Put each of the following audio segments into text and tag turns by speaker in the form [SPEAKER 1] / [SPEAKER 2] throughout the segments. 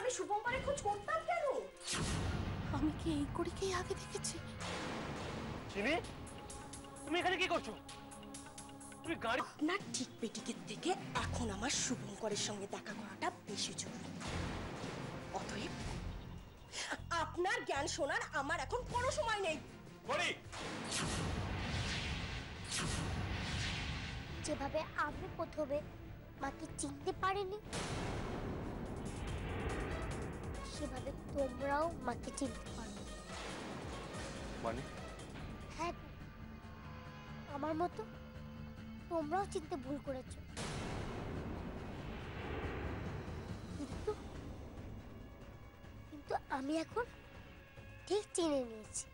[SPEAKER 1] আমি শুভঙ্করের খোঁজ করতাম কেন?
[SPEAKER 2] আমি কি এই কড়িকেই আগে দেখেছি?
[SPEAKER 3] চিনি, তুমি এখানে কি করছো? তুমি গাড়ি...
[SPEAKER 1] আপনার ঠিক পেটিকের থেকে এখন আমার শুভঙ্করের সঙ্গে দেখা করাটা বেশি জরুরি। অতএব আপনার জ্ঞান শোনার আমার এখন কোনো সময় নেই।
[SPEAKER 3] করি
[SPEAKER 4] যেভাবে আমি প্রথমে মাকে চিনতে পারিনি, সেভাবে তোমরাও মাকে চিনতে পারো।
[SPEAKER 3] মানে?
[SPEAKER 4] হ্যাঁ, আমার মতো তোমরাও চিনতে ভুল করেছো। কিন্তু কিন্তু আমি এখন ঠিক চিনে নিয়েছি।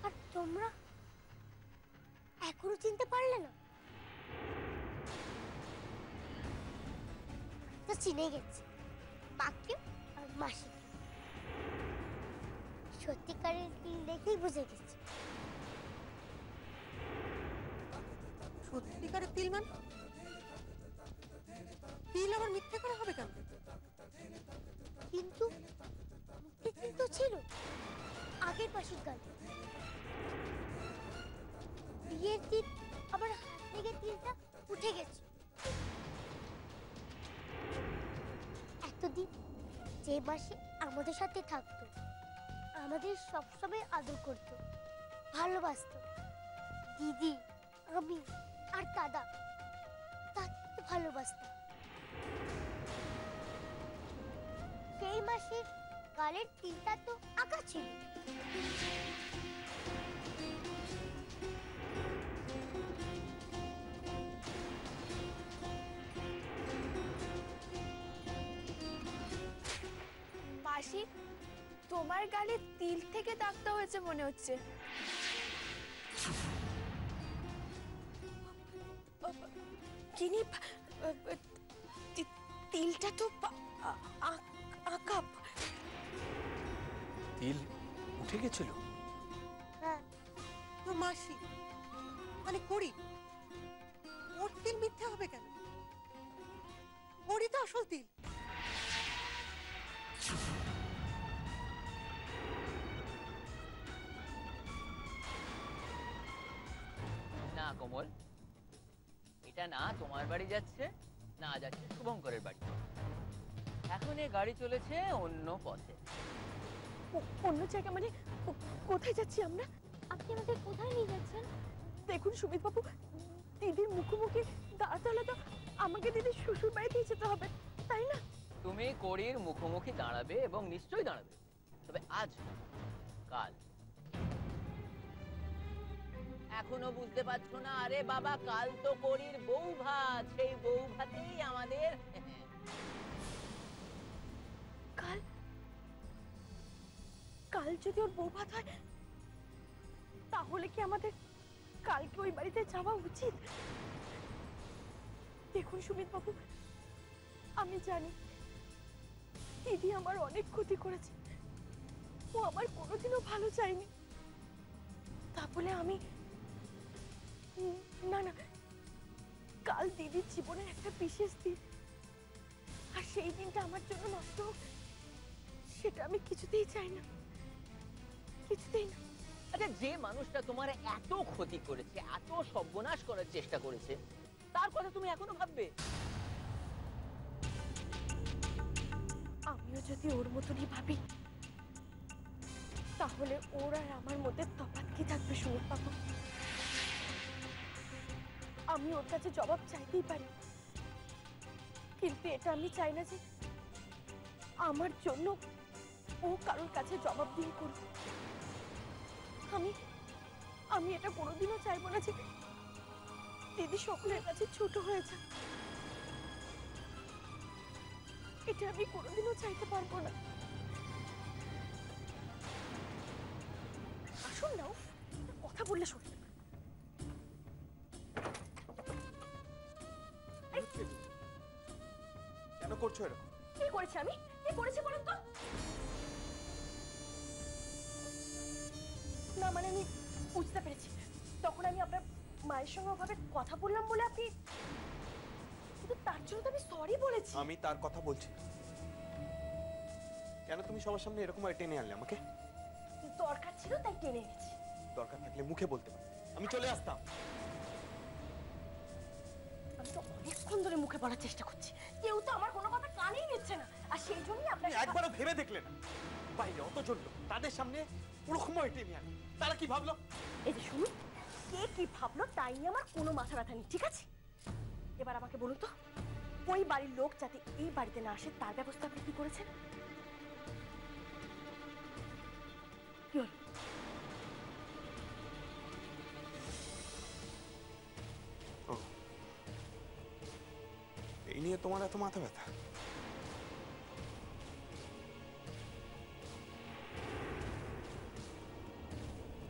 [SPEAKER 4] আর তোমরা এখনো চিনতে পারলে না? তো চিনে গেছি মাকে আর মাসিকে। সত্যিকারের তিল দেখেই বুঝে গেছি।
[SPEAKER 2] সত্যিকারের তিল মানে? তিল আবার মিথ্যে করা হবে কেন?
[SPEAKER 4] কিন্তু মুখে কিন্তু ছিল আগের মাসির গাল। বিয়ের দিন আবার হাত থেকে তিলটা উঠে গেছে। এতদিন যে মাসি আমাদের সাথে থাকতো, আমাদের সবসময় আদর করতো, ভালোবাসতো, দিদি, আমি আর দাদা, তাকে ভালোবাসতাম, সেই মাসির গালের তিলটা তো আঁকা ছিল।
[SPEAKER 5] মাসি, তোমার গালে তিল থেকে দাগটা হয়েছে মনে হচ্ছে।
[SPEAKER 1] চিনি, তিলটা তো আঁকা।
[SPEAKER 3] তিল উঠে গেছিল?
[SPEAKER 4] হ্যাঁ।
[SPEAKER 2] তো মাসি মানে করি, ওর তিল মিথ্যে হবে কেন? ওরই তো আসল তিল।
[SPEAKER 6] না কোমল, এটা না তোমার বাড়ি যাচ্ছে, না যাচ্ছে শুভঙ্করের বাড়ি। এখন এই গাড়ি চলেছে অন্য পথে।
[SPEAKER 1] অন্য জায়গা মানে কোথায় যাচ্ছি আমরা?
[SPEAKER 4] আপনি আমাদের কোথায় নিয়ে যাচ্ছেন?
[SPEAKER 1] দেখুন সুমিত বাবু, দিদির মুখোমুখি দাঁড়াতে হলে তো আমাকে দিদির শ্বশুর বাড়িতেই যেতে হবে, তাই না?
[SPEAKER 6] তুমি কড়ির মুখোমুখি দাঁড়াবে এবং নিশ্চয়ই দাঁড়াবে, তবে আজ কাল। এখনো বুঝতে পারছো না? আরে বাবা, কাল তো কড়ির বউ ভাত, সেই বউ ভাতেই আমাদের।
[SPEAKER 1] কাল কাল যদি ওর বউ ভাত হয়, তাহলে কি আমাদের কালকে ওই বাড়িতে যাওয়া উচিত? দেখুন সুমিত বাবু, আমি জানি দিদি আমার অনেক ক্ষতি করেছে, ও আমার কোনোদিনও ভালো চায়নি। তা বলে আমি না না, কাল দিদির জীবনের একটা বিশেষ দিন, আর সেই দিনটা আমার জন্য নষ্ট হোক সেটা আমি কিছুতেই চাই না, কিছুতেই না।
[SPEAKER 6] আচ্ছা, যে মানুষটা তোমার এত ক্ষতি করেছে, এত সর্বনাশ করার চেষ্টা করেছে, তার কথা তুমি এখনো ভাববে?
[SPEAKER 1] আমিও যদি ওর মতনই ভাবি, তাহলে ওর আর আমার মধ্যে তফাৎ কি থাকবে সুমিত বাবু? আমি ওর কাছে জবাব চাইতেই পারি, কিন্তু এটা আমি চাই না যে আমার জন্য ও কারোর কাছে জবাব দিয়ে করবে। আমি এটা কোনোদিনও চাইবো না যে দিদি সকলের কাছে ছোট হয়ে যায়। এটা আমি কোনোদিনও চাইতে পারবো না। আসুন না, কথা বললে শুনবে।
[SPEAKER 3] কেন করছো এরকম?
[SPEAKER 1] কি করেছি আমি? কি করেছি বলুন তো? না মানে আমি বুঝতে পেরেছি, তখন আমি আপনার মায়ের সঙ্গে ওভাবে কথা বললাম বলে আপনি, কিন্তু তার জন্য তো আমি সরি বলেছি।
[SPEAKER 3] আমি তার কথা বলছি। কেন তুমি সবার সামনে এরকম ভাবে টেনে আনলে আমাকে?
[SPEAKER 1] দরকার ছিল তাই টেনে এনেছি।
[SPEAKER 3] দরকার থাকলে মুখে বলতে পারো, আমি চলে আসতাম।
[SPEAKER 1] আমি তো অনেকক্ষণ ধরে মুখে বলার চেষ্টা করছি, কেউ তো আমার কোনো কথা কানেই নিচ্ছে না, আর সেই জন্যই আপনার
[SPEAKER 3] তুমি একবারও ভেবে দেখলে না? বাইরে অতজন লোক, তাদের সামনে ওরকম ভাবে টেনে আনলে, তারা কি ভাবলো?
[SPEAKER 1] এই যে শুনুন, কে কি ভাবলো তাই নিয়ে আমার কোনো মাথা ব্যথা নেই, ঠিক আছে? এবার আমাকে বলুন তো, ওই বাড়ির লোক যাতে এই বাড়িতে না আসে তার ব্যবস্থা আপনি কি করেছেন? কি হলো?
[SPEAKER 3] ও, এই নিয়ে তোমার এত মাথা ব্যথা?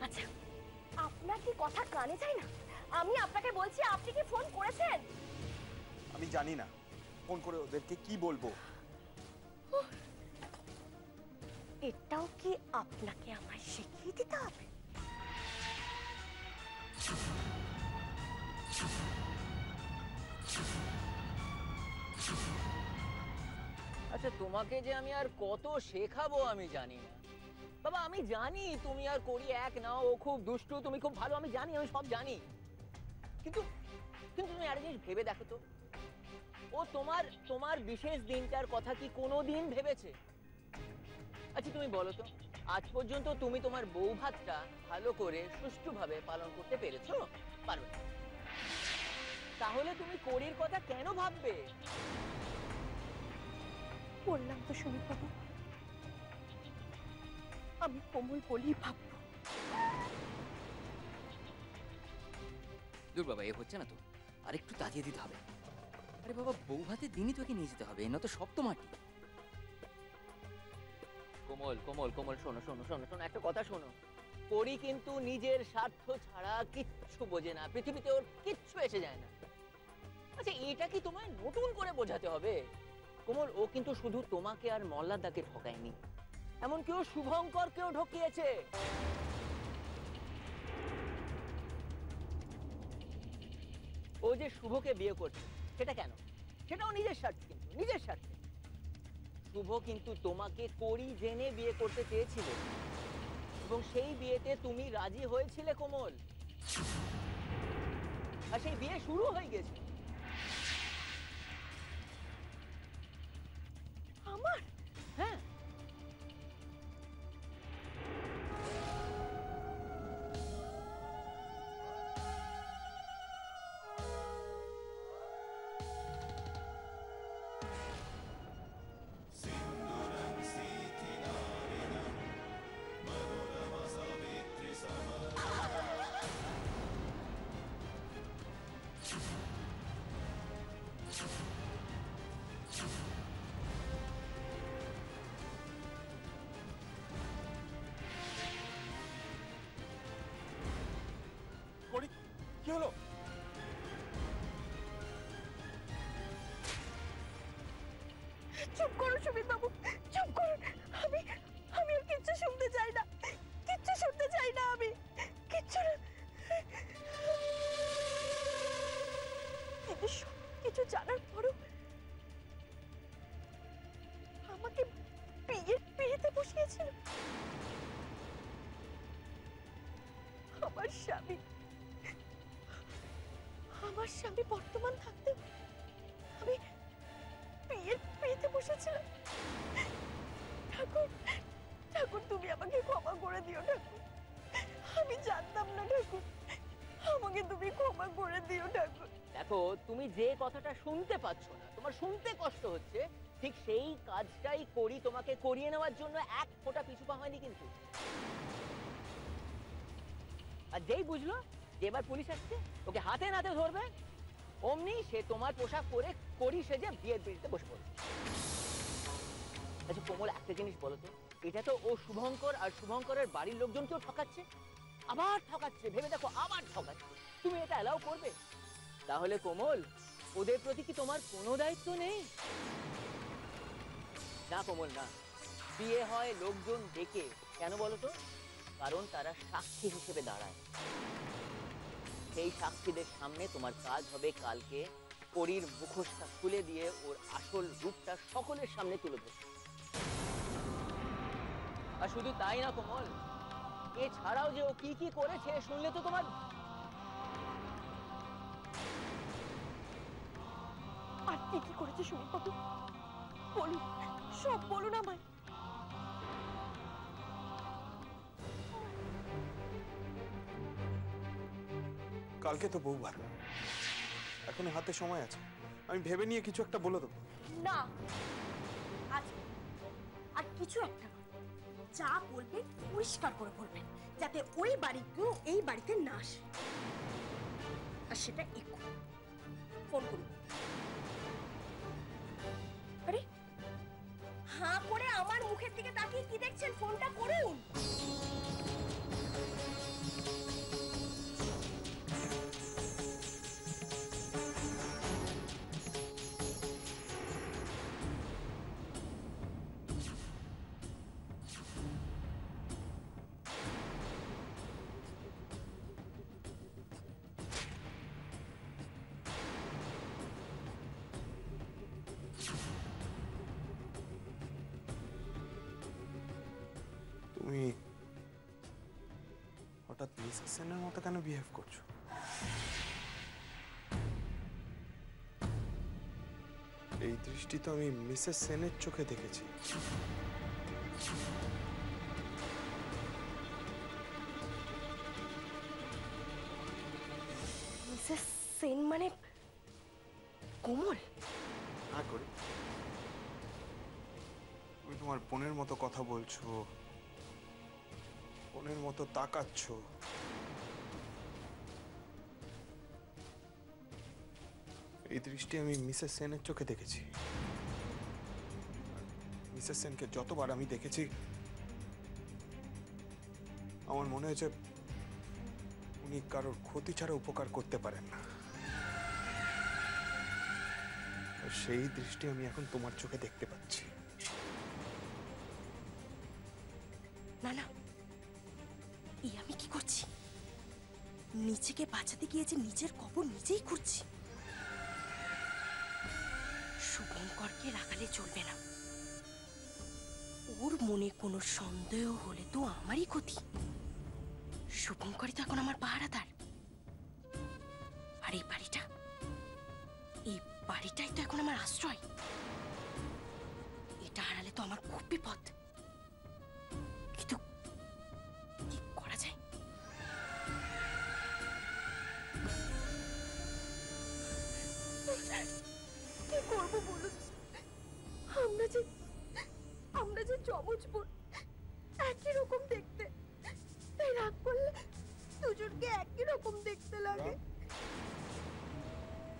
[SPEAKER 1] আচ্ছা, আপনার কি কথা কানে যায় না? আমি আপনাকে বলছি, আপনি কি ফোন করেছেন?
[SPEAKER 3] আমি জানি না ফোন করে ওদেরকে কি বলবো।
[SPEAKER 1] এটাও কি আপনাকে আমায় শিখিয়ে দিতে হবে?
[SPEAKER 6] আচ্ছা, তোমাকে যে আমি আর কত শেখাবো আমি জানি না বাবা। আমি জানি তুমি আর করি এক নাও, ও খুব দুষ্টু, তুমি খুব ভালো, আমি জানি, আমি সব জানি। কিন্তু কিন্তু তুমি আর জিনিস ভেবে দেখো তো, ও তোমার তোমার বিশেষ দিনটার কথা কি কোনোদিন ভেবেছে? আচ্ছা তুমি বলো তো, আজ পর্যন্ত তুমি তোমার বউ ভাতটা ভালো করে সুষ্ঠুভাবে পালন করতে পেরেছো? পারবে না। তাহলে তুমি করির কথা কেন ভাববে?
[SPEAKER 1] বললাম তো সুমিত বাবু, আমি কোমল বলি ভাববো।
[SPEAKER 6] দূর বাবা, এ হচ্ছে না তো, আর একটু তাজিয়ে দিতে হবে। আরে বাবা, বউ ভাতের দিনই তোকে নিয়ে যেতে হবে, না তো সব তো মাটি। কোমল কোমল কোমল, শোনো শোনো শোনো শোনো, একটা কথা শোনো। করি কিন্তু নিজের স্বার্থ ছাড়া কিচ্ছু বোঝে না, পৃথিবীতে ওর কিচ্ছু এসে যায় না। আচ্ছা, এটা কি তোমায় নতুন করে বোঝাতে হবে? কোমল, ও কিন্তু শুধু তোমাকে আর মল্লাদাকে ঠকায়নি, এমনকি ও শুভঙ্করকেও ঠকিয়েছে। ও যে শুভকে বিয়ে করছে সেটা কেন? সেটাও নিজের স্বার্থে, কিন্তু নিজের স্বার্থে। শুভ কিন্তু তোমাকে করি জেনে বিয়ে করতে চেয়েছিল, এবং সেই বিয়েতে তুমি রাজি হয়েছিলে কোমল, আর সেই বিয়ে শুরু হয়ে গেছে।
[SPEAKER 1] আমার?
[SPEAKER 6] হ্যাঁ।
[SPEAKER 3] করি, কি হলো?
[SPEAKER 1] চুপ করুন সুমিত বাবু, চুপ করুন। আমি আমি আর কিচ্ছু শুনতে চাই না, কিচ্ছু শুনতে চাই না, আমি কিচ্ছু না। কিন্তু সব কিছু জানার পরও আমাকে বিয়ের পিড়িতে বসিয়েছিল আমার স্বামী। আমার স্বামী বর্তমান থাকতে আমি বিয়ের পিড়িতে বসেছিলাম। ঠাকুর, ঠাকুর তুমি আমাকে ক্ষমা করে দিও ঠাকুর, আমি জানতাম না ঠাকুর, আমাকে তুমি ক্ষমা করে দিও ঠাকুর।
[SPEAKER 6] দেখো, তুমি যে কথাটা শুনতে পাচ্ছ না, তোমার শুনতে কষ্ট হচ্ছে, ঠিক সেই কাজটাই করি তোমাকে করিয়ে নেওয়ার জন্য এক ফোঁটা পিছু পা হয়নি কিন্তু। আর যেই বুঝলো যে এবার পুলিশ আসছে, ওকে হাতে নাতে ধরবে, অমনি সে তোমার পোশাক পরে করি সেজে বিয়ের পিড়িতে বসে পড়বে। আচ্ছা কোমল, একটা জিনিস বলো তো, এটা তো ও শুভঙ্কর আর শুভঙ্করের বাড়ির লোকজনকেও ঠকাচ্ছে, আবার ঠকাচ্ছে, ভেবে দেখো, আবার ঠকাচ্ছে। তুমি এটা অ্যালাউ করবে? তাহলে কোমল, ওদের প্রতি কি তোমার কোনো দায়িত্ব নেই? না কোমল না, বিয়ে হয় লোকজন ডেকে, কেন বলো তো? কারণ তারা সাক্ষী হিসেবে দাঁড়ায়। সেই সাক্ষীদের সামনে তোমার কাজ হবে কালকে পরীর মুখোশটা খুলে দিয়ে ওর আসল রূপটা সকলের সামনে তুলে ধরবে। আর শুধু তাই না কোমল, এছাড়াও যে ও কি কি করেছে শুনলে তো তোমার।
[SPEAKER 1] আর কি কি করেছে সুনীল বাবু? বলুন, সব বলুন আমায়।
[SPEAKER 3] কালকে তো বউবার, এখনো হাতে সময় আছে, আমি ভেবে নিয়ে কিছু একটা বলে দেবো।
[SPEAKER 1] না, আজ আর কিছু একটা না। যা বলবে পরিষ্কার করে বলবেন, যাতে ওই বাড়ি কেউ এই বাড়িতে না আসে। আর সেটা এক্ষুনি। ফোন করুন। আরে হাঁ করে আমার মুখের দিকে তাকিয়ে কি দেখছেন? ফোনটা করুন।
[SPEAKER 3] তুমি হঠাৎ মিসেস সেনের মতো কেন বিহেভ করছো? এই দৃষ্টি তো আমি মিসেস সেনের চোখে দেখেছি।
[SPEAKER 1] মিসেস সেন মানে কোমল?
[SPEAKER 3] না করে তুমি তোমার বোনের মতো কথা বলছো, বোনের মতো তাকাচ্ছ। এই দৃষ্টি আমি মিসেস সেনের চোখে দেখেছি। মিসেস সেনকে যতবার আমি দেখেছি আমার মনে হয়েছে উনি কারোর ক্ষতি ছাড়া উপকার করতে পারেন না। আর সেই দৃষ্টি আমি এখন তোমার চোখে দেখতে পাচ্ছি।
[SPEAKER 1] না না, এই আমি কি করছি? নিজেকে বাঁচাতে গিয়ে যে নিজের কবর নিজেই করছি। শুভঙ্করকে রাগালে চলবে না। ওর মনে কোনো সন্দেহ হলে তো আমারই ক্ষতি। শুভঙ্করই তো এখন আমার পাহারাদার। আর এই বাড়িটাই তো এখন আমার আশ্রয়। এটা হারালে তো আমার খুব বিপদ। কিন্তু কি করা যায়? কি করবো বলুন? আমরা যে যমজ বোন, একই রকম দেখতে, তাই রাগ করলে দুজনকে একই রকম দেখতে লাগে।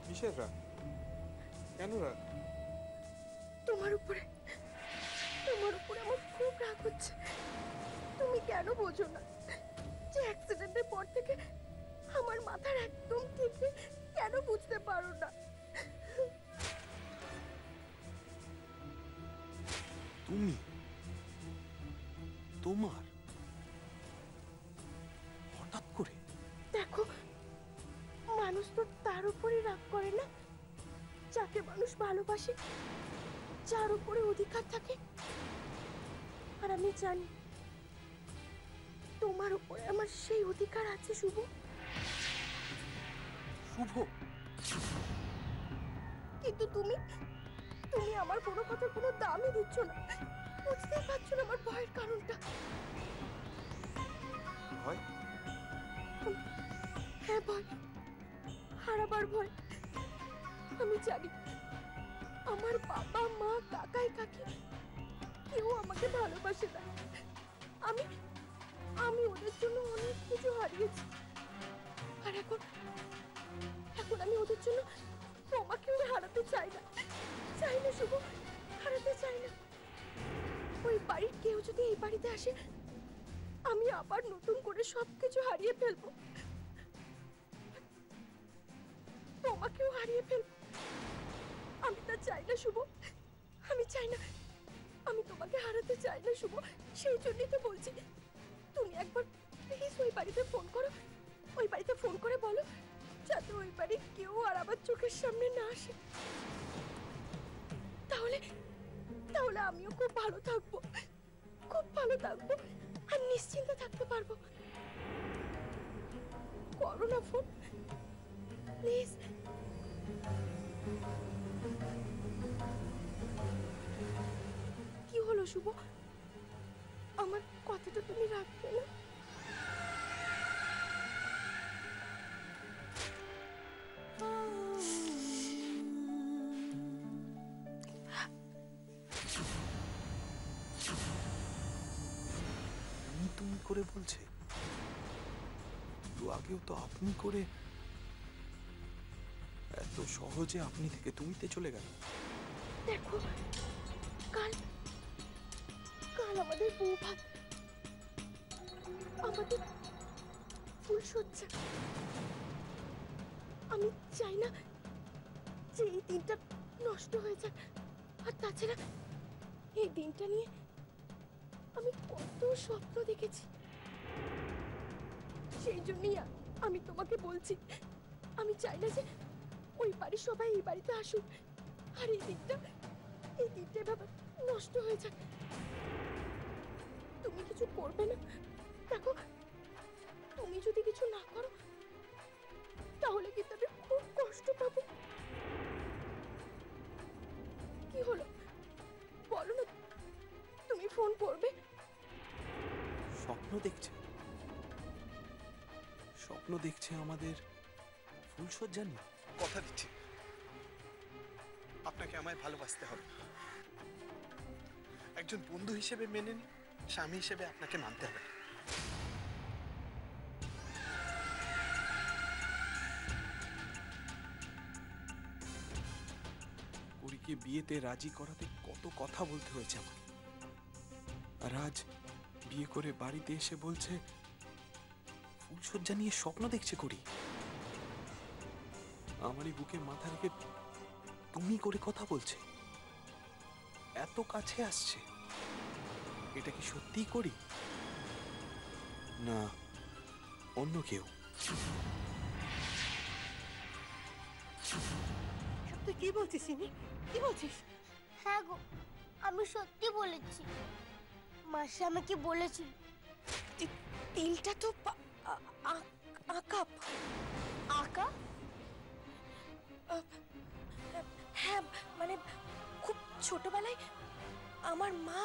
[SPEAKER 3] কিসের রাগ? কেন রাগ?
[SPEAKER 1] তোমার উপরে আমার খুব রাগ হচ্ছে। তুমি কেন বোঝো না যে অ্যাক্সিডেন্টের পর থেকে আমার মাথার একদম ঠিক নেই? কেন বুঝতে পারো না?
[SPEAKER 3] তুমি, তোমার হঠাৎ করে?
[SPEAKER 1] দেখো, মানুষ তো তার উপরে রাগ করে না যাকে মানুষ ভালোবাসে, যার উপরে অধিকার থাকে। আর আমি জানি তোমার উপরে আমার সেই অধিকার আছে শুভ।
[SPEAKER 3] শুভ?
[SPEAKER 1] কিন্তু তুমি আমার কোনো কথার কোনো দামই দিচ্ছ না। বুঝতেই পারছো না আমার ভয়ের কারণটা।
[SPEAKER 3] ভয়?
[SPEAKER 1] হ্যাঁ, ভয়, হারাবার ভয়। আমি জানি আমার বাবা মা কাকাই কাকি কেউ আমাকে ভালোবাসে না। আমি ওদের জন্য অনেক কিছু হারিয়েছি। আর এখন আমি ওদের জন্য তোমাকেও হারাতে চাই না শুভ, হারাতে চাই না। ওই বাড়ির কেউ যদি এই বাড়িতে আসে, আমি আবার নতুন করে সবকিছু হারিয়ে ফেলবো, তোমাকেও হারিয়ে ফেলবো। আমি তা চাই না শুভ, আমি চাই না। আমি তোমাকে হারাতে চাই না শুভ। সেই জন্যই তো বলছি, তুমি একবার প্লিজ ওই বাড়িতে ফোন করো। ওই বাড়িতে ফোন করে বলো যাতে ওই বাড়ি কেউ আর আমার চোখের সামনে না আসে। তাহলে আমিও খুব ভালো থাকবো, খুব ভালো থাকবো আর নিশ্চিন্তে থাকতে পারবো। করো না ফোন প্লিজ। কি হলো শুভ, আমার কথাটা তুমি রাখবে না?
[SPEAKER 3] তুমি তুমি করে বলছে, একটু আগেও তো আপনি করে, এত সহজে আপনি থেকে তুমিতে চলে গেল।
[SPEAKER 1] দেখো কাল কাল আমাদের বউ ভাত, আমাদের ফুলসজ্জা। আমি চাই না যে এই দিনটা নষ্ট হয়ে যাক। আর তাছাড়া এই দিনটা নিয়ে আমি কত স্বপ্ন দেখেছি, সেই জন্যই আমি তোমাকে বলছি, আমি চাই না যে ওই বাড়ির সবাই এই বাড়িতে আসুক আর এই দিনটা এভাবে নষ্ট হয়ে যাক। তুমি কিছু করবে না? দেখো তুমি যদি কিছু না করো তাহলে কিন্তু আমি খুব কষ্ট পাবো। কি হলো বলো না, তুমি ফোন করবে?
[SPEAKER 3] স্বপ্ন দেখছে, স্বপ্ন দেখছে আমাদের ফুলসজ্জা নিয়ে। কথা দিচ্ছি আপনাকে আমায় ভালোবাসতে হবে, একজন বন্ধু হিসেবে মেনে নি, স্বামী হিসেবে আপনাকে মানতে হবে। কুড়িকে বিয়েতে রাজি করাতে কত কথা বলতে হয়েছে আমার, আর আজ বিয়ে করে বাড়িতে এসে বলছে ফুলসজ্জা নিয়ে স্বপ্ন দেখছে করি। আমারই বুকে মাথা রেখে তুমি করে কথা বলছে, এত কাছে আসছে। এটা কি সত্যিই করি না অন্য কেউ?
[SPEAKER 2] তুই কি বলছিস সিমি, কি বলছিস?
[SPEAKER 4] হ্যাঁ গো, আমি সত্যি বলেছি। মাসি আমাকে বলেছিল।
[SPEAKER 1] তিলটা তো আঁকা আঁকা। হ্যাঁ মানে খুব ছোটবেলায় আমার মা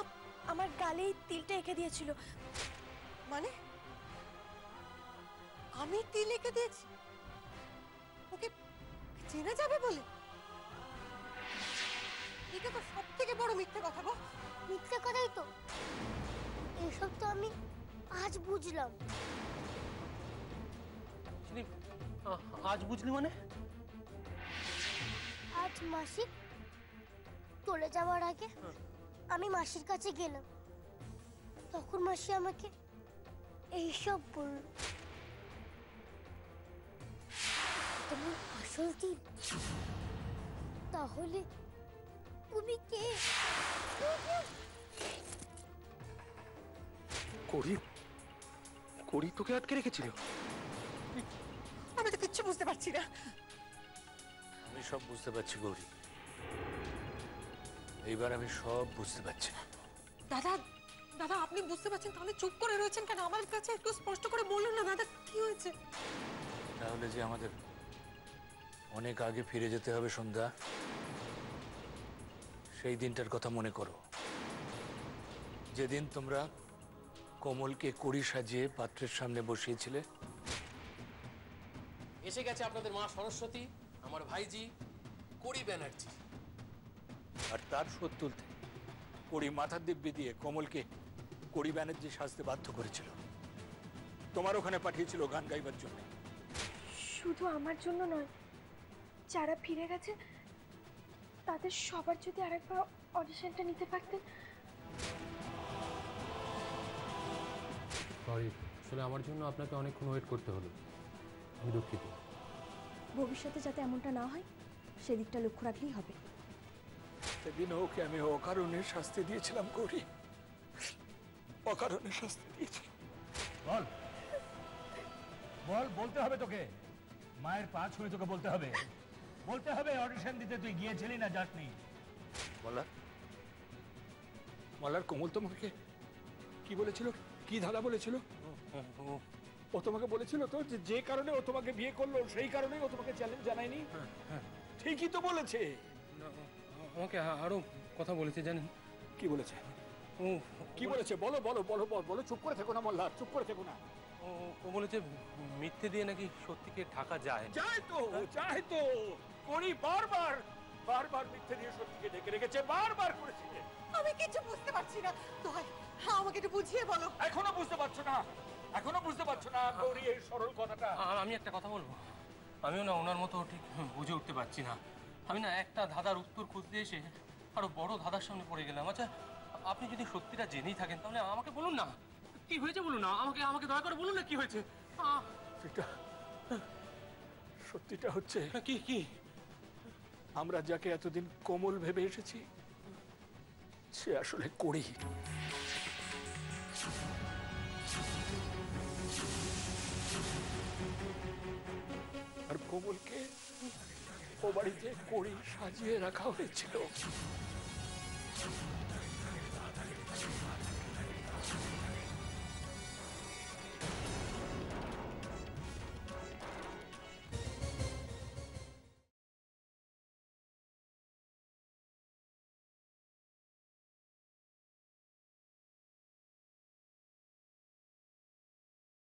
[SPEAKER 1] আমার গালে এই তিলটা এঁকে দিয়েছিল।
[SPEAKER 2] মানে আমি তিল এঁকে দিয়েছি ওকে চেনা যাবে বলে? এটা তো সব থেকে বড় মিথ্যে কথা গো।
[SPEAKER 4] মিথ্যে কথাই তো। এসব তো আমি আজ বুঝলাম।
[SPEAKER 7] আজ বুঝলি মানে?
[SPEAKER 4] আজ মাসি চলে যাওয়ার আগে আমি মাসির কাছে গেলাম, তখন মাসি আমাকে এইসব বলল। তোমার আসল তিল? তাহলে তুমি কে?
[SPEAKER 3] করি করি তোকে আটকে রেখেছিল?
[SPEAKER 2] আমি তো কিচ্ছু বুঝতে পারছি না।
[SPEAKER 7] আমি সব বুঝতে পারছি গৌরী, এইবার আমি সব বুঝতে পারছি।
[SPEAKER 2] দাদা দাদা আপনি বুঝতে পারছেন তাহলে চুপ করে রয়েছেন কেন? আমার কাছে একটু স্পষ্ট করে বলুন না দাদা, কি হয়েছে?
[SPEAKER 7] তাহলে যে আমাদের অনেক আগে ফিরে যেতে হবে সন্ধ্যা, সেই দিনটার কথা মনে করো, যেদিন তোমরা কোমলকে কড়ি সাজিয়ে পাত্রের সামনে বসিয়েছিলে।
[SPEAKER 8] এসে গেছে আপনাদের মা সরস্বতী, আমার ভাইজি কড়ি ব্যানার্জি।
[SPEAKER 7] আর তার শোধ তুলতে কড়ি মাথার দিব্যি দিয়ে কোমলকে কড়ি ব্যানার্জি সাজতে বাধ্য করেছিল। তোমার ওখানে পাঠিয়েছিল গান গাইবার জন্য।
[SPEAKER 5] শুধু আমার জন্য নয়, যারা ফিরে গেছে তাদের সবার যদি আরেকবার অডিশনটা নিতে পারতেন।
[SPEAKER 8] সরি, আসলে আমার জন্য আপনাকে অনেকক্ষণ ওয়েট করতে হলো, আমি দুঃখিত।
[SPEAKER 5] ভবিষ্যতে যাতে এমনটা না হয় সেদিকটা লক্ষ্য রাখলেই হবে।
[SPEAKER 7] সেদিন ওকে আমি অকারণে শাস্তি দিয়েছিলাম কড়ি, অকারণে শাস্তি দিয়েছিলাম।
[SPEAKER 9] বল বল, বলতে হবে তোকে, মায়ের পা ছুঁয়ে তোকে বলতে হবে, বলতে হবে অডিশন দিতে তুই গিয়েছিলি না যাসনি।
[SPEAKER 7] মলার মলার কোমল তোমাকে কি বলেছিল? কি ধাঁধা বলেছিল? ও তোমাকে বলেছিল তো যে যে কারণে ও তোমাকে বিয়ে করলো সেই কারণেই ও তোমাকে চ্যালেঞ্জ জানায়নি? ঠিকই তো বলেছে।
[SPEAKER 8] আমাকে আরো কথা বলেছে জানেন?
[SPEAKER 7] কি বলেছে?
[SPEAKER 8] ও
[SPEAKER 7] কি বলেছে? বলো বলো বলো বলো, চুপ করে থেকো না মল্লার, চুপ করে থেকো না।
[SPEAKER 8] ও বলেছে মিথ্যে দিয়ে নাকি সত্যিকে ঢাকা যায়।
[SPEAKER 7] যায় তো, যায় তো। করি বারবার বারবার মিথ্যে দিয়ে সত্যিকে ঢেকে রেখেছে, বারবার করেছে।
[SPEAKER 2] আমি কিছু বুঝতে পারছি না। দোহাই, আমাকে একটু বুঝিয়ে বলো।
[SPEAKER 7] এখনো বুঝতে পারছো না? এখনো বুঝতে পারছো না গৌরী এই সরল কথাটা?
[SPEAKER 8] আমি একটা কথা বলবো, আমিও না ওনার মতো ঠিক বুঝে উঠতে পারছি না। আমি না একটা ধাঁধার উত্তর খুঁজতে এসে আরো বড় ধাঁধার সামনে পড়ে গেলাম। আচ্ছা, আপনি যদি সত্যিটা জেনেই থাকেন তাহলে আমাকে বলুন না কি হয়েছে, বলুন না আমাকে, আমাকে দয়া করে বলুন না কি হয়েছে।
[SPEAKER 7] সত্যিটা হচ্ছে
[SPEAKER 8] কি কি?
[SPEAKER 7] আমরা যাকে এতদিন কোমল ভেবে এসেছি সে আসলে করি। আর কোমলকে ও বাড়িতে কড়ি সাজিয়ে রাখা হয়েছিল।